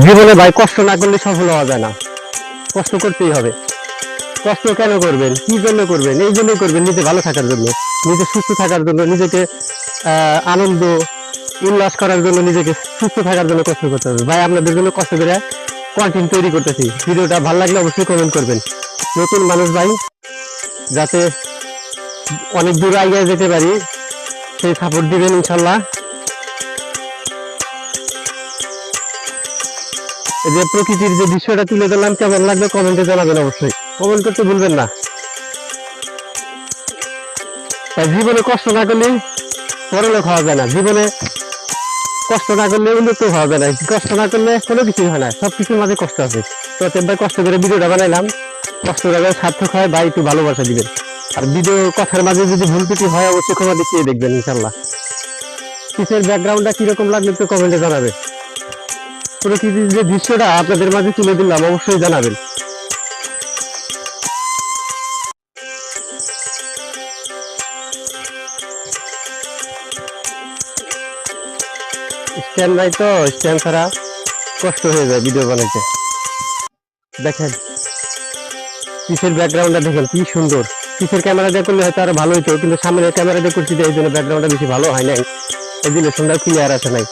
জীবনে ভাই কষ্ট না করলে সফল হওয়া যায় না, কষ্ট করতেই হবে। কষ্ট কেন করবেন, কি জন্য করবেন? এই জন্যই করবেন, নিজে ভালো থাকার জন্য, নিজে সুস্থ থাকার জন্য, নিজেকে আনন্দ উল্লাস করার জন্য, নিজেকে সুস্থ থাকার জন্য কষ্ট করতে হবে। ভাই আপনাদের জন্য কষ্ট করে কন্টেন্ট তৈরি করতেছি। ভিডিওটা ভালো লাগলে অবশ্যই কমেন্ট করবেন। নতুন মানুষ ভাই, যাতে অনেক দূর এগিয়ে যেতে পারি সেই সাপোর্ট দিবেন ইনশাল্লাহ। এই যে প্রকৃতির যে দৃশ্যটা তুলে ধরলাম, কেমন লাগবে কমেন্টে জানাবেন, অবশ্যই কমেন্ট করতে ভুলবেন না। তাই জীবনে কষ্ট না করলে পরলোক হওয়া যায় না, জীবনে কষ্ট না করলে উন্নত হওয়া যায় না, কষ্ট না করলে কোনো কিছুই হয় না, সবকিছুর মাঝে কষ্ট আছে। তো ভাই কষ্ট করে ভিডিওটা বানাইলাম, কষ্ট করে সার্থক হয় ভাই, একটু ভালোবাসা দিবেন। আর ভিডিও কথার মাঝে যদি ভুল ত্রুটি হয় অবশ্যই ক্ষমা দেখিয়ে দেখবেন ইনশাল্লাহ। কিসের ব্যাকগ্রাউন্ডটা কিরকম লাগলে তো কমেন্টে জানাবে। প্রকৃতির যে দৃশ্যটা আপনাদের মাঝে তুলে দিলাম অবশ্যই জানাবেন। স্ট্যান্ড নাই তো, স্ট্যান্ড ছাড়া কষ্ট হয়ে যায় ভিডিও বানাইতে। দেখেন পিছের ব্যাকগ্রাউন্ডটা দেখেন কি সুন্দর। পিছের ক্যামেরা দিয়ে করলে হয়তো আরো ভালো হইতো, কিন্তু সামনের ক্যামেরা দিয়ে করছি এই জন্য ব্যাকগ্রাউন্ডটা বেশি ভালো হয় নাই, এই জন্য সুন্দর ক্লিয়ার আসে নাই।